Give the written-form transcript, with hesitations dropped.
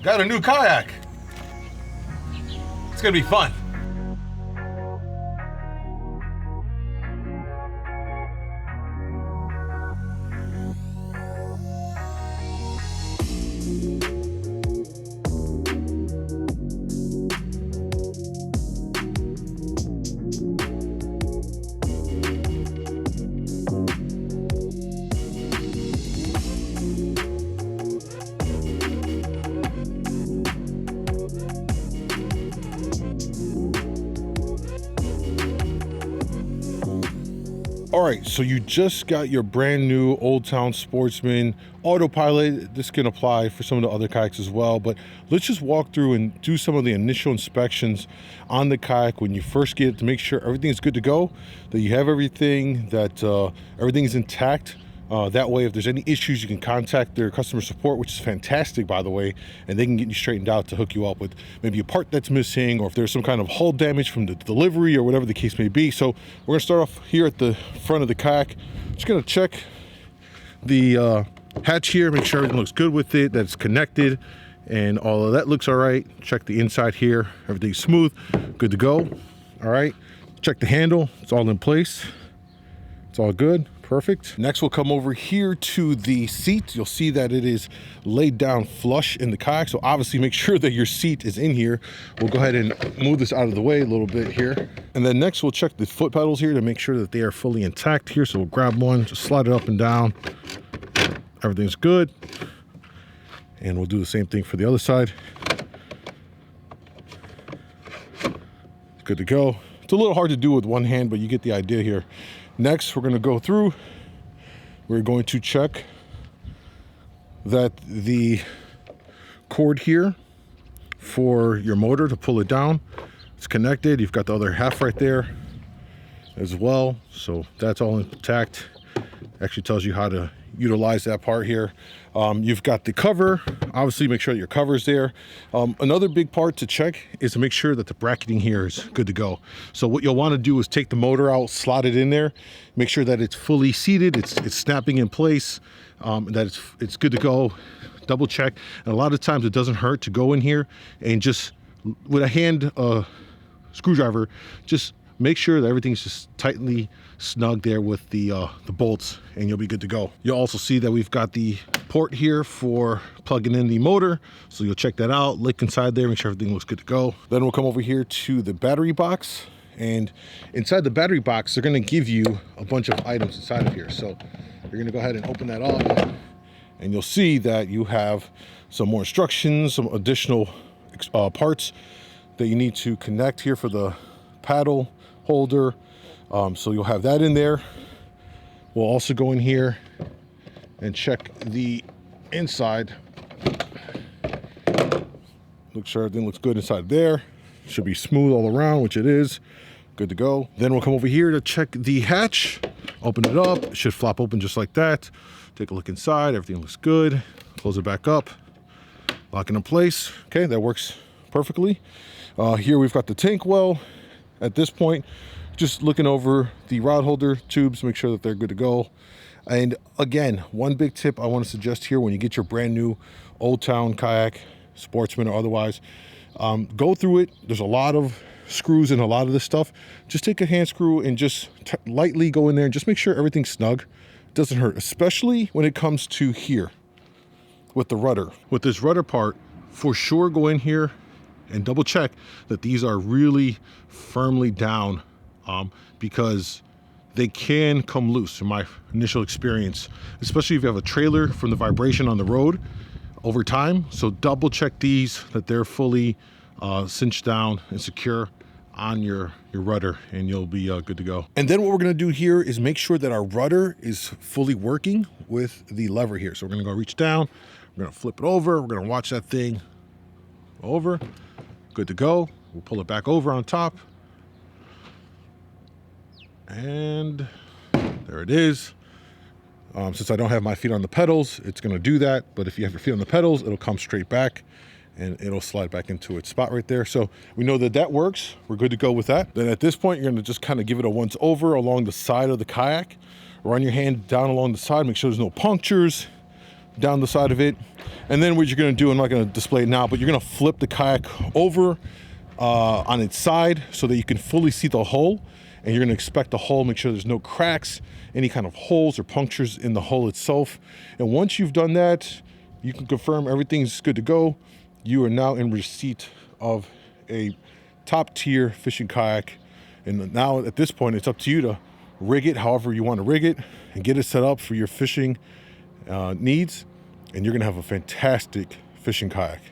Got a new kayak. It's gonna be fun. All right, so you just got your brand new Old Town Sportsman Auto Pilot. This can apply for some of the other kayaks as well, but let's just walk through and do some of the initial inspections on the kayak when you first get it to make sure everything is good to go, that you have everything, that everything is intact. That way, if there's any issues, you can contact their customer support, which is fantastic, by the way, and they can get you straightened out to hook you up with maybe a part that's missing, or if there's some kind of hull damage from the delivery or whatever the case may be. So we're gonna start off here at the front of the kayak. Just gonna check the hatch here, make sure everything looks good with it, that it's connected, and all of that looks all right. Check the inside here, everything's smooth, good to go. All right, check the handle, it's all in place, it's all good. Perfect. Next, we'll come over here to the seat. You'll see that it is laid down flush in the kayak. So obviously make sure that your seat is in here. We'll go ahead and move this out of the way a little bit here. And then next we'll check the foot pedals here to make sure that they are fully intact here. So we'll grab one, just slide it up and down. Everything's good. And we'll do the same thing for the other side. Good to go. It's a little hard to do with one hand, but you get the idea here. Next, we're going to go through. We're going to check that the cord here for your motor to pull it down, it's connected. You've got the other half right there as well. So that's all intact. Actually tells you how to utilize that part here. You've got the cover. Obviously make sure that your cover is there. Another big part to check is to make sure that the bracketing here is good to go. So what you'll want to do is take the motor out, slot it in there, make sure that it's fully seated, it's snapping in place, that it's good to go. Double check. And a lot of times it doesn't hurt to go in here and just with a hand screwdriver, just make sure that everything's just tightly snug there with the bolts, and you'll be good to go. You'll also see that we've got the port here for plugging in the motor, so you'll check that out, look inside there, make sure everything looks good to go. Then we'll come over here to the battery box, and inside the battery box they're going to give you a bunch of items inside of here. So you're going to go ahead and open that up, and you'll see that you have some more instructions, some additional parts that you need to connect here for the paddle holder. So you'll have that in there. We'll also go in here and check the inside. Make sure everything looks good inside there. Should be smooth all around, which it is. Good to go. Then we'll come over here to check the hatch. Open it up. It should flop open just like that. Take a look inside. Everything looks good. Close it back up. Lock it in place. Okay, that works perfectly. Here we've got the tank well. At this point, just looking over the rod holder tubes, make sure that they're good to go. And again, one big tip I want to suggest here when you get your brand new Old Town kayak, Sportsman or otherwise, go through it. There's a lot of screws and a lot of this stuff. Just take a hand screw and just lightly go in there and just make sure everything's snug. It doesn't hurt, especially when it comes to here with the rudder. With this rudder part, for sure go in here and double check that these are really firmly down, because they can come loose from my initial experience, especially if you have a trailer from the vibration on the road over time. So double check these, that they're fully cinched down and secure on your rudder, and you'll be good to go. And then what we're going to do here is make sure that our rudder is fully working with the lever here. So we're going to go reach down, we're going to flip it over, we're going to watch that thing over. Good to go. We'll pull it back over on top, and there it is. Since I don't have my feet on the pedals, it's going to do that, but if you have your feet on the pedals, it'll come straight back and it'll slide back into its spot right there. So we know that that works. We're good to go with that. Then at this point, you're going to just kind of give it a once over along the side of the kayak. Run your hand down along the side, make sure there's no punctures, down the side of it. And then what you're going to do, I'm not going to display it now, but you're going to flip the kayak over on its side so that you can fully see the hull. And you're going to inspect the hull, make sure there's no cracks, any kind of holes or punctures in the hull itself. And once you've done that, you can confirm everything's good to go. You are now in receipt of a top tier fishing kayak. And now at this point, it's up to you to rig it however you want to rig it and get it set up for your fishing needs. And you're going to have a fantastic fishing kayak.